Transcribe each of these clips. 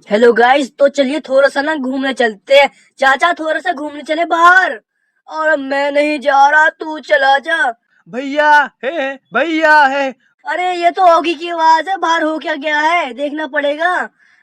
Hello guys, तो चलिए थोड़ा सा ना घूमने चलते हैं। चाचा थोड़ा सा घूमने चले बाहर। और मैं नहीं जा रहा, तू चला जा। भैया है, भैया है। अरे ये तो ऑगी की आवाज है, बाहर हो क्या गया है देखना पड़ेगा।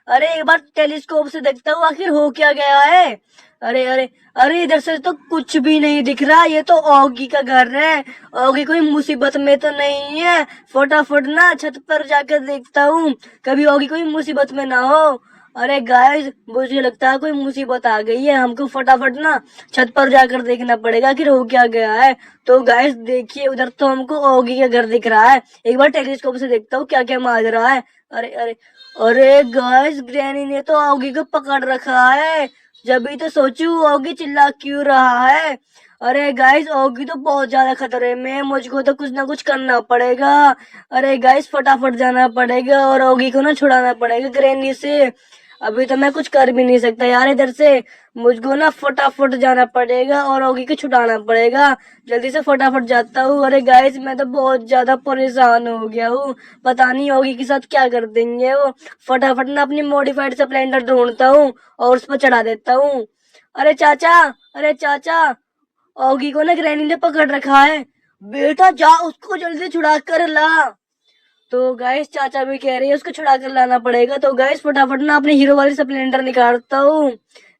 अरे एक बार टेलीस्कोप से देखता हूँ आखिर हो क्या गया है। अरे अरे अरे इधर से तो कुछ भी नहीं दिख रहा, ये तो ऑगी का घर है। ऑगी कोई मुसीबत में तो नहीं है। फटाफट ना छत पर जाकर देखता हूँ, कभी ऑगी कोई मुसीबत में ना हो। अरे गाइस, मुझे लगता है कोई मुसीबत आ गई है, हमको फटाफट ना छत पर जाकर देखना पड़ेगा कि हो क्या गया है। तो गाइस देखिए, उधर तो हमको ऑगी का घर दिख रहा है। एक बार टेलीस्कोप से देखता हूँ क्या क्या माजरा है। अरे अरे अरे गाइस, ग्रैनी ने तो ऑगी को पकड़ रखा है। जब भी तो सोचू ऑगी चिल्ला क्यों रहा है। अरे गाइस, ऑगी तो बहुत ज्यादा खतरे में है, मुझको तो कुछ ना कुछ करना पड़ेगा। अरे गाइस, फटाफट जाना पड़ेगा और ऑगी को ना छुड़ाना पड़ेगा ग्रैनी से। अभी तो मैं कुछ कर भी नहीं सकता यार इधर से। मुझको ना फटाफट जाना पड़ेगा और ऑगी को छुड़ाना पड़ेगा। जल्दी से फटाफट जाता हूँ। अरे गाइस, मैं तो बहुत ज्यादा परेशान हो गया हूँ। पता नहीं ऑगी के साथ क्या कर देंगे वो। फटाफट ना अपनी मॉडिफाइड स्प्लेंडर ढूंढता हूँ और उस पर चढ़ा देता हूँ। अरे चाचा, अरे चाचा, ऑगी को ना ग्रैनी ने पकड़ रखा है। बेटा जा, उसको जल्दी छुड़ा कर ला। तो गाइस चाचा भी कह रही है उसको छुड़ा कर लाना पड़ेगा। तो गाइस फटाफट ना अपनी हीरो वाली स्प्लेंडर निकालता हूँ,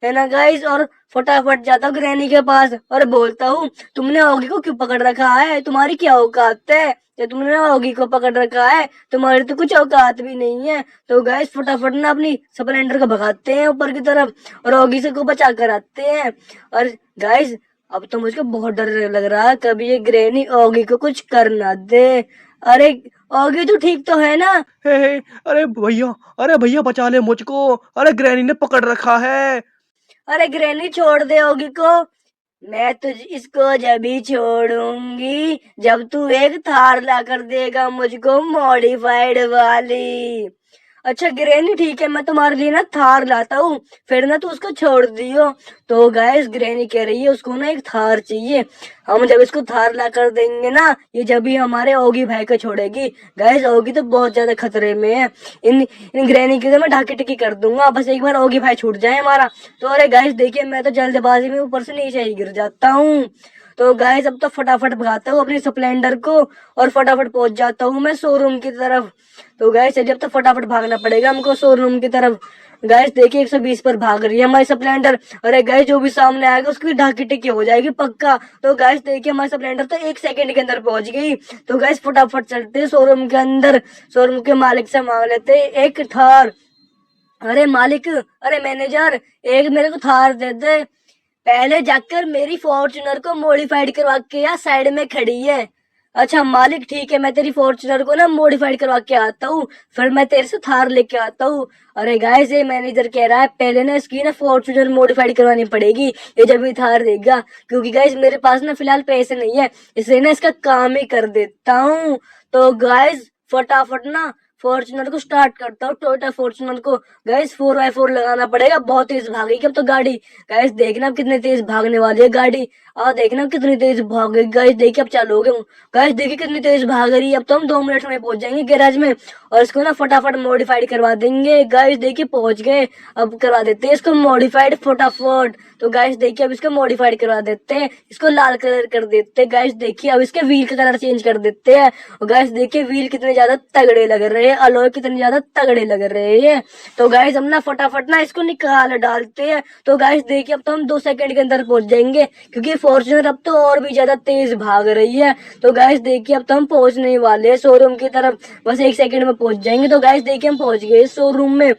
है ना गाइस, और फटाफट जाता हूँ ग्रैनी के पास और बोलता हूँ, तुमने ऑगी को क्यों पकड़ रखा है? तुम्हारी क्या औकात है कि तुमने ऑगी को पकड़ रखा है? तुम्हारी तो कुछ औकात भी नहीं है। तो गाइस फटाफट ना अपनी स्प्लेंडर को भगाते हैं ऊपर की तरफ और ऑगी से को बचा कर आते हैं। और गाइस, अब तो मुझको बहुत डर लग रहा है, कभी ये ग्रैनी ऑगी को कुछ कर ना दे। अरे ऑगी, तू ठीक तो है ना? हे, अरे भैया, अरे भैया बचा ले मुझको। अरे ग्रैनी ने पकड़ रखा है। अरे ग्रैनी, छोड़ दे ऑगी को। मैं तुझ इसको जब ही छोड़ूंगी जब तू एक थार ला कर देगा मुझको, मॉडिफाइड वाली। अच्छा ग्रैनी, ठीक है, मैं तुम्हारे लिए ना थार लाता हूँ, फिर ना तू उसको छोड़ दियो। तो गाइस ग्रैनी कह रही है उसको ना एक थार चाहिए। हम जब इसको थार ला कर देंगे ना, ये जब भी हमारे ओगी भाई को छोड़ेगी। गाइस ओगी तो बहुत ज्यादा खतरे में है। इन इन ग्रैनी की तो मैं ढाकी टिकी कर दूंगा, बस एक बार ओगी भाई छूट जाए हमारा। तो अरे गाइस देखिए, मैं तो जल्दबाजी में ऊपर से नीचे ही गिर जाता हूँ। तो गाइस अब तो फटाफट भगाता हूँ अपनी स्प्लेंडर को और फटाफट पहुंच जाता हूँ मैं शोरूम की तरफ। तो गाइस चलिए, अब तो फटाफट भागना पड़ेगा हमको शोरूम की तरफ। गाइस देखिए, 120 पर भाग रही है हमारी स्प्लेंडर। अरे गाइस, जो भी सामने आएगा उसकी ढाकी टिकी हो जाएगी पक्का। तो गाइस देखिए, हमारी स्प्लेंडर तो 1 सेकंड के अंदर पहुंच गई। तो गाइस फटाफट चलते हैं शोरूम के अंदर, शोरूम के मालिक से मांग लेते हैं एक थार। अरे मालिक, अरे मैनेजर, एक मेरे को थार दे दे। पहले जाकर मेरी फॉर्च्यूनर को मॉडिफाइड करवा के या साइड में खड़ी है। अच्छा मालिक, ठीक है, मैं तेरी फॉर्च्यूनर को ना मॉडिफाइड करवा के आता हूँ, फिर मैं तेरे से थार लेके आता हूँ। अरे गाइस, ये मैनेजर कह रहा है पहले ना इसकी ना फॉर्च्यूनर मॉडिफाइड करवानी पड़ेगी, ये जब भी थार देगा। क्योंकि गाइस मेरे पास ना फिलहाल पैसे नहीं है, इसलिए ना इसका काम ही कर देता हूँ। तो गाइस फटाफट ना फॉर्च्यूनर को स्टार्ट करता हूँ, टोयोटा फॉर्च्यूनर को। गाइस 4x4 लगाना पड़ेगा, बहुत तेज भागेगी अब तो गाड़ी। गाइस देखना अब कितनी तेज भागने वाली है गाड़ी। देखना कितनी तेज भागेगी। गाइस देखिए अब चालू हो गए। गाइस देखिए कितनी तेज भाग रही है, अब तो हम 2 मिनट में पहुंच जाएंगे गैराज में और इसको ना फटाफट मॉडिफाइड करवा देंगे। गाइस देखिए पहुंच गए, अब करवा देते हैं इसको मॉडिफाइड फटाफट। तो गाइस देखिए, अब इसको मॉडिफाइड करवा देते हैं, इसको लाल कलर कर देते हैं। गाइस देखिए, अब इसके व्हील का कलर चेंज कर देते हैं। और गाइस देखिए, व्हील कितने ज्यादा तगड़े लग रहे हैं, अलॉय कितने ज्यादा तगड़े लग रहे हैं। तो गाइस हम ना फटाफट ना इसको निकाल डालते हैं। तो गाइस देखिए, अब तो हम 2 सेकंड के अंदर पहुंच जाएंगे, क्योंकि फॉर्च्यूनर अब तो और भी ज्यादा तेज भाग रही है। तो गाइस देखिए, अब तो हम पहुंचने वाले हैं शोरूम की तरफ, बस 1 सेकंड में पहुंच जाएंगे। तो गाइस देखिए, हम पहुंच गए शोरूम में।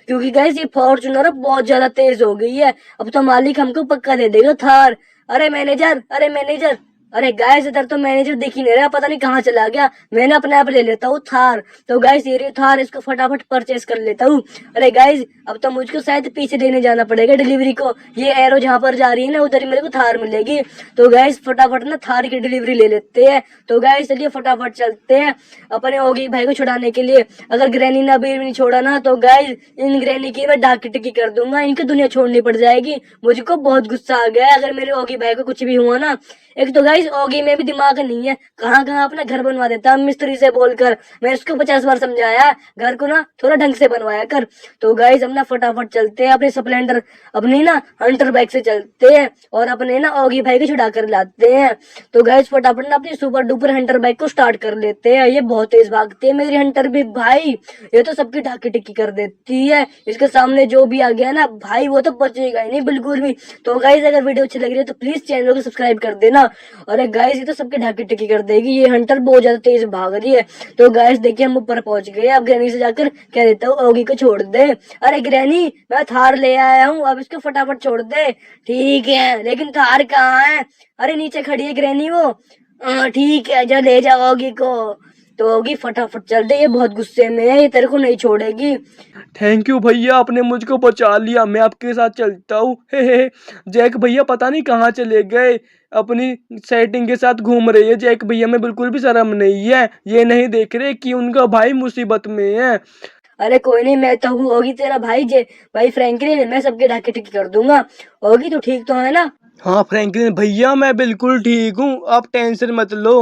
क्योंकि गाइस ये फॉर्च्यूनर बहुत ज्यादा तेज हो गई है, अब तो मालिक हमको पक्का दे देगा थार। अरे मैनेजर, अरे मैनेजर, अरे गाइस इधर तो मैनेजर दिख ही नहीं रहा, पता नहीं कहाँ चला गया। मैंने अपने आप ले लेता हूँ थार। तो गाइस ये रही थार, इसको फटाफट परचेस कर लेता हूँ। अरे गाइस, अब तो मुझको शायद पीछे देने जाना पड़ेगा डिलीवरी को, ये एरो जहाँ पर जा रही है ना उधर ही मेरे को थार मिलेगी। तो गाइस फटाफट ना थार की डिलीवरी ले लेते हैं। तो गाइस चलिए फटाफट चलते हैं अपने ओगी भाई को छुड़ाने के लिए। अगर ग्रैनी ने अभी भी नहीं छोड़ा ना, तो गाइस इन ग्रैनी की मैं डाक टिकी कर दूंगा, इनकी दुनिया छोड़नी पड़ जाएगी। मुझको बहुत गुस्सा आ गया है, अगर मेरे ओगी भाई को कुछ भी हुआ ना। एक तो गाइस गाइस ओगी में भी दिमाग नहीं है, कहाँ कहाँ अपना घर बनवा देता है मिस्त्री से बोलकर। मैं इसको 50 बार समझाया घर को ना थोड़ा ढंग से बनवाया कर। तो गाइस हम ना फटाफट चलते हैं अपने स्प्लेंडर, अपनी ना हंटर बाइक से चलते हैं और अपने ना ओगी भाई को छुड़ा कर लाते हैं। तो गाइस फटाफट ना अपनी सुपर डुपर हंटर बाइक को स्टार्ट कर लेते हैं। ये बहुत तेज भागती है मेरी हंटर भी भाई, ये तो सबकी ढाकी टिक्की कर देती है। इसके सामने जो भी आ गया ना भाई वो तो बचेगा ही नहीं बिल्कुल भी। तो गाइस अगर वीडियो अच्छी लग रही है तो प्लीज चैनल को सब्सक्राइब कर देना। अरे गाइस ये तो सबकी ढाकी टिक्की कर देगी, ये हंटर बहुत ज्यादा तेज भाग रही है। तो गाइस देखिए हम ऊपर पहुंच गए। अब ग्रैनी से जाकर कह देता हूँ ओगी को छोड़ दे। अरे ग्रैनी मैं थार ले आया हूँ, अब इसको फटाफट छोड़ दे। ठीक है लेकिन थार कहाँ है? अरे नीचे खड़ी है ग्रैनी वो। ठीक है जा ले जाओ ओगी को। तो ओगी फटाफट चल दे, ये बहुत गुस्से में है, ये तेरे को नहीं छोड़ेगी। थैंक यू भैया, आपने मुझको बचा लिया, मैं आपके साथ चलता हूँ। हे जैक भैया पता नहीं कहाँ चले गए, अपनी सेटिंग के साथ घूम रही है। जैक भैया में बिल्कुल भी शर्म नहीं है, ये नहीं देख रहे कि उनका भाई मुसीबत में है। अरे कोई नहीं, मैं तो हूँ ओगी तेरा भाई भाई फ्रैंकलिन, मैं सबके ढाके टिकी कर दूंगा। ओगी तू ठीक तो है ना? हाँ फ्रैंकलिन भैया मैं बिल्कुल ठीक हूँ, आप टेंशन मत लो।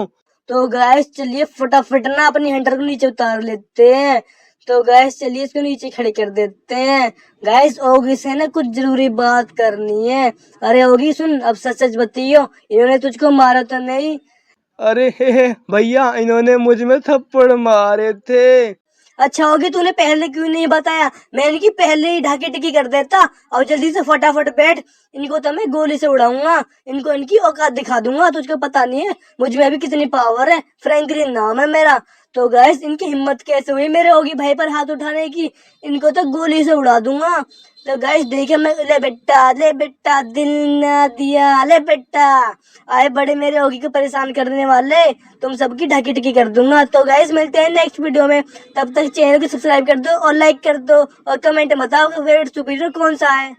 तो गैस चलिए फटाफट ना अपनी हंटर को नीचे उतार लेते हैं। तो गैस चलिए इसको नीचे खड़े कर देते हैं। गैस ओगी से ना कुछ जरूरी बात करनी है। अरे ओगी सुन, अब सच सच बताइयो, इन्होंने तुझको मारा तो नहीं? अरे हे भैया इन्होंने मुझ में थप्पड़ मारे थे। अच्छा होगी, तूने पहले क्यों नहीं बताया? मैं इनकी पहले ही ढाकी टिकी कर देता। और जल्दी से फटाफट बैठ, इनको तो मैं गोली से उड़ाऊंगा, इनको इनकी औकात दिखा दूंगा। तुझको पता नहीं है मुझ में भी कितनी पावर है, फ्रैंकलिन नाम है मेरा। तो गैस इनकी हिम्मत कैसे हुई मेरे ओगी भाई पर हाथ उठाने की? इनको तो गोली से उड़ा दूंगा। तो गैस देखिए मैं, ले बेटा दिल ना दिया, ले बेटा आए बड़े मेरे ओगी को परेशान करने वाले, तुम सबकी ढाकी टिकी कर दूंगा। तो गैस मिलते हैं नेक्स्ट वीडियो में, तब तक चैनल को सब्सक्राइब कर दो और लाइक कर दो और कमेंट बताओ कि फेवरेट सुपर हीरो कौन सा है।